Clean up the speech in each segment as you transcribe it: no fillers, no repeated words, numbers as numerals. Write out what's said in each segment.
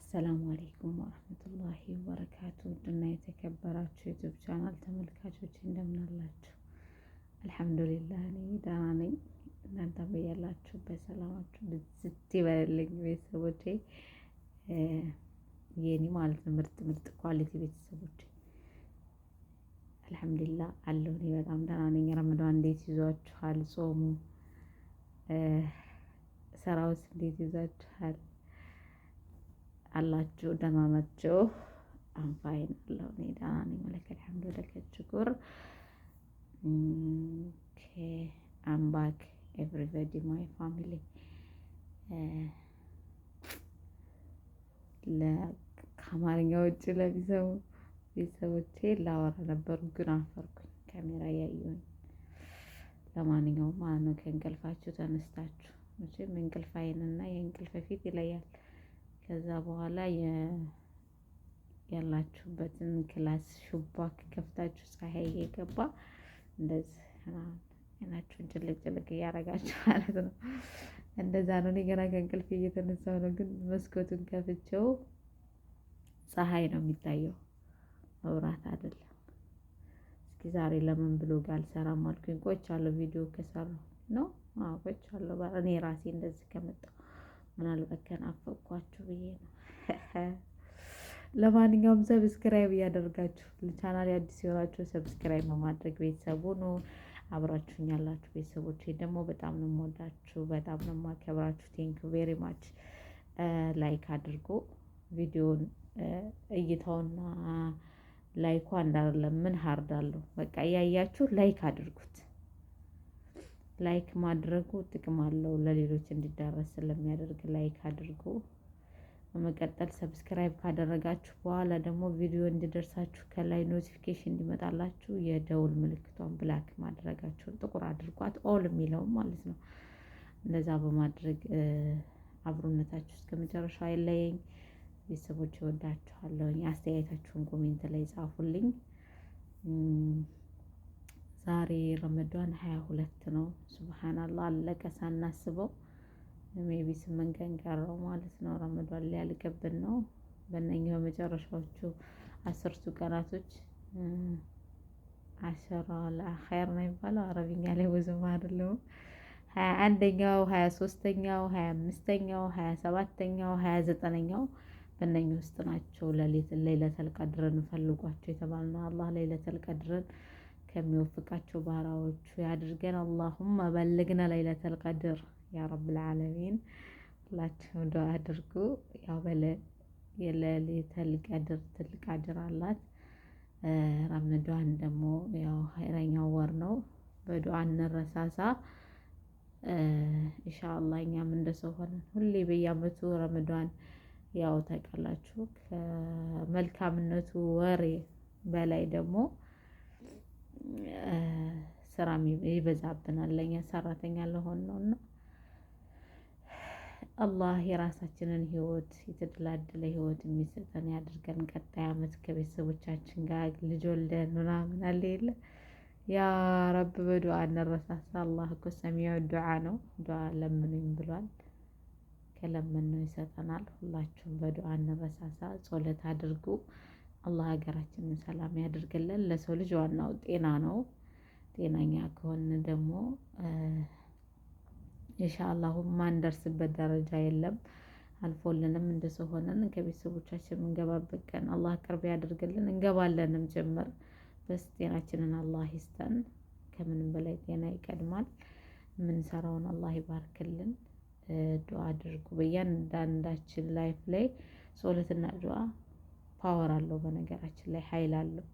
አሰላሙ አሌይኩም ወረህመቱላሂ ወበረካቱ። ውድና የተከበራችሁ ዩቱብ ቻናል ተመልካቾች እንደምን አላችሁ? አልሐምዱሊላህ እኔ ደህና ነኝ። እናንተ በያላችሁበት ሰላማችሁ ብዝት ይበልልኝ ቤተሰቦቼ፣ የኔ ማለት ነው ምርጥ ምርጥ ኳሊቲ ቤተሰቦቼ። አልሐምዱሊላህ አለሁ እኔ በጣም ደህና ነኝ። ረመዳን እንዴት ይዟችኋል? ጾሙ ስራውስ እንዴት ይዟችኋል? አላችሁ ደህና ናችሁ? አንፋይን አለሁ እኔ ደህና ነኝ። ወለከል ሐምዱ ወለከል ሽኩር። ኦኬ አም ባክ ኤቭሪባዲ ማይ ፋሚሊ። ከአማርኛ ውጭ ለሚሰሙ ቤተሰቦቼ ላወራ ነበሩ ግን አፈርኩኝ፣ ካሜራ እያየሁኝ። ለማንኛውም ማለት ነው ከእንቅልፋችሁ ተነስታችሁ መቼም እንቅልፍ አይንና የእንቅልፍ ፊት ይለያል። ከዛ በኋላ ያላችሁበትን ክላስ ሹባክ ከፍታችሁ ፀሐይ እየገባ እንደዚህ አይናችሁን ጭልቅ ጭልቅ እያደረጋችሁ ማለት ነው። እንደዛ ነው። እኔ ገና ከእንቅልፍ እየተነሳሁ ነው፣ ግን መስኮቱን ከፍቼው ፀሐይ ነው የሚታየው፣ መብራት አይደለም። እስኪ ዛሬ ለምን ብሎግ አልሰራም አልኩኝ። ቆይቻለሁ ቪዲዮ ከሰራሁ ነው። ቆይቻለሁ እኔ ራሴ እንደዚህ ከመጣሁ ምናልባት ከናፈቅኳችሁ ብዬ ነው። ለማንኛውም ሰብስክራይብ እያደረጋችሁ ቻናል አዲስ የሆናችሁ ሰብስክራይብ በማድረግ ቤተሰቡ ነው። አብራችሁኝ ያላችሁ ቤተሰቦቼ ደግሞ በጣም ነው የምወዳችሁ፣ በጣም ነው የማከብራችሁ። ቴንክ ዩ ቬሪ ማች። ላይክ አድርጎ ቪዲዮን እይታውና ላይኩ እንዳለም ምን ሀርድ አለው። በቃ እያያችሁ ላይክ አድርጉት። ላይክ ማድረጉ ጥቅም አለው፣ ለሌሎች እንዲዳረስ ስለሚያደርግ ላይክ አድርጉ። በመቀጠል ሰብስክራይብ ካደረጋችሁ በኋላ ደግሞ ቪዲዮ እንዲደርሳችሁ ከላይ ኖቲፊኬሽን እንዲመጣላችሁ የደውል ምልክቷን ብላክ ማድረጋችሁን ጥቁር አድርጓት፣ ኦል የሚለውም ማለት ነው። እንደዛ በማድረግ አብሮነታችሁ እስከ መጨረሻው አይለየኝ። ቤተሰቦች እወዳችኋለሁኝ። አስተያየታችሁን ኮሜንት ላይ ጻፉልኝ። ዛሬ ረመዳን 22 ነው። ሱብሃንአላህ አለቀ ሳናስበው። ሜቢ 8 ቀን ቀረው ማለት ነው። ረመዳን ሊያልቅብን ነው። በእነኚህ በመጨረሻዎቹ 10ቱ ቀናቶች አሸራ ለአኸር ነው የሚባለው። አረብኛ ላይ ብዙም አይደለሁም። 21ኛው 23ኛው 25ኛው 27ኛው 29ኛው በእነኚህ ውስጥ ናቸው። ለይለተል ቀድርን ፈልጓቸው የተባልነው አላህ ለይለተል ቀድርን ከሚወፍቃቸው ባራዎቹ ያድርገን። አላሁመ በልግና ለይለተል ቀድር ያ ረብል ዓለሚን። ሁላችሁም ዱዓ አድርጉ። ያው የለይለተል ቀድር ትልቅ አጅር አላት። ረመዳን ደግሞ ያው ኸይረኛው ወር ነው። በዱዓ እንረሳሳ ኢንሻአላህ። እኛም እንደሰው ሆነን ሁሌ በየአመቱ ረመዳን ያው ታውቃላችሁ ከመልካምነቱ ወሬ በላይ ደግሞ ስራ ይበዛብናል ለኛ ሰራተኛ ለሆን ነውና አላህ የራሳችንን ህይወት የተደላደለ ህይወት የሚሰጠን ያድርገን። ቀጣይ አመት ከቤተሰቦቻችን ጋር ልጅ ወልደን ምናምን አለ የለ ያ ረብ በዱዓ እንረሳሳ። አላህ እኮ ሰሚዑ ዱዓ ነው። ዱዓ ለምኑኝ ብሏል። ከለመነው ይሰጠናል። ሁላችሁም በዱዓ እንረሳሳ፣ ጸሎት አድርጉ። አላህ ሀገራችንን ሰላም ያድርግልን። ለሰው ልጅ ዋናው ጤና ነው። ጤናኛ ከሆነ ደግሞ ኢንሻአላህ ማንደርስበት ደረጃ የለም። አልፎልንም እንደሰው ሆነን ከቤተሰቦቻችን የምንገባበት ቀን አላህ ቅርብ ያድርግልን። እንገባለንም ጭምር። በስ ጤናችንን አላህ ይስጠን። ከምንም በላይ ጤና ይቀድማል። የምንሰራውን አላህ ይባርክልን። ዱዓ አድርጉ። በእያንዳንዳችን ላይፍ ላይ ጸሎትና ዱዓ ፓወር አለው። በነገራችን ላይ ኃይል አለው።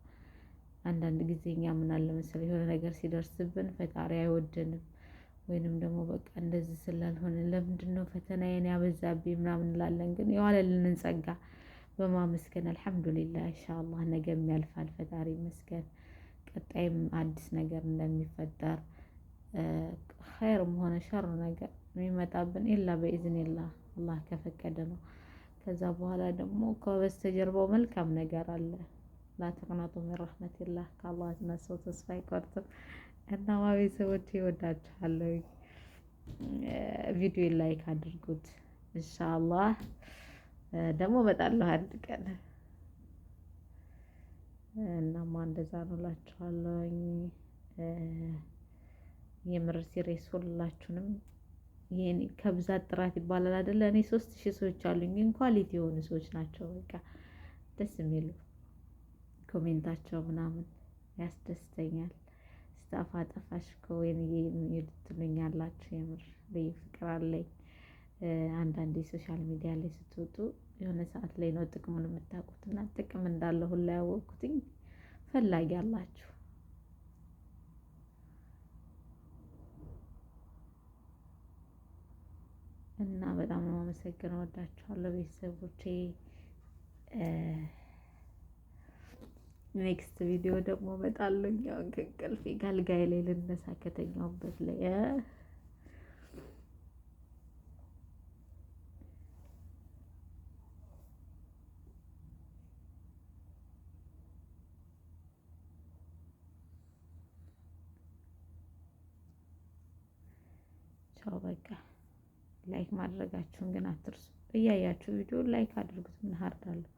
አንዳንድ ጊዜ እኛ ምን አለ መሰለኝ የሆነ ነገር ሲደርስብን ፈጣሪ አይወደንም ወይንም ደግሞ በቃ እንደዚህ ስላልሆነ ለምንድነው ፈተናዬን ያበዛብኝ ምናምን እንላለን። ግን የዋለልንን ጸጋ በማመስገን አልሐምዱሊላህ ኢንሻአላህ ነገም ያልፋል። ፈጣሪ ይመስገን። ቀጣይም አዲስ ነገር እንደሚፈጠር ኸይርም ሆነ ሸር ነገር የሚመጣብን ኢላ በኢዝኒላህ አላህ ከፈቀደ ነው። ከዛ በኋላ ደግሞ ከበስተጀርባው መልካም ነገር አለ። ላተቅናጡ ሚን ረህመቲላህ ከአላህ ሰው ተስፋ አይቆርጥም። እና ቤተሰቦቼ እወዳችኋለሁ። ቪዲዮ ላይክ አድርጉት ኢንሻአላህ። ደግሞ እመጣለሁ አንድ ቀን። እናማ እንደዛ ነው እላችኋለሁኝ። የምር ሲሪየስ ሁላችሁንም ይሄን ከብዛት ጥራት ይባላል አይደለ? እኔ 3000 ሰዎች አሉኝ፣ ግን ኳሊቲ የሆኑ ሰዎች ናቸው። በቃ ደስ የሚሉ ኮሜንታቸው ምናምን ያስደስተኛል። ስታፋ ጠፋሽ እኮ ወይንዬ ትሉኛላችሁ። የምር ልዩ ፍቅር አለኝ። አንዳንዴ ሶሻል ሚዲያ ላይ ስትወጡ የሆነ ሰዓት ላይ ነው ጥቅሙን የምታውቁት፣ እና ጥቅም እንዳለው ሁላ ያወቅኩትኝ ፈላጊ አላችሁ እና በጣም ነው አመሰግነው። ወዳችኋለሁ ቤተሰቦቼ። ኔክስት ቪዲዮ ደግሞ እመጣለሁ። አሁን ከእንቅልፌ ከአልጋዬ ላይ ልነሳ ከተኛሁበት ላይ ቻው። በቃ ላይክ ማድረጋችሁን ግን አትርሱ። እያያችሁ ቪዲዮ ላይክ አድርጉት። ምን ሀርዳለሁ?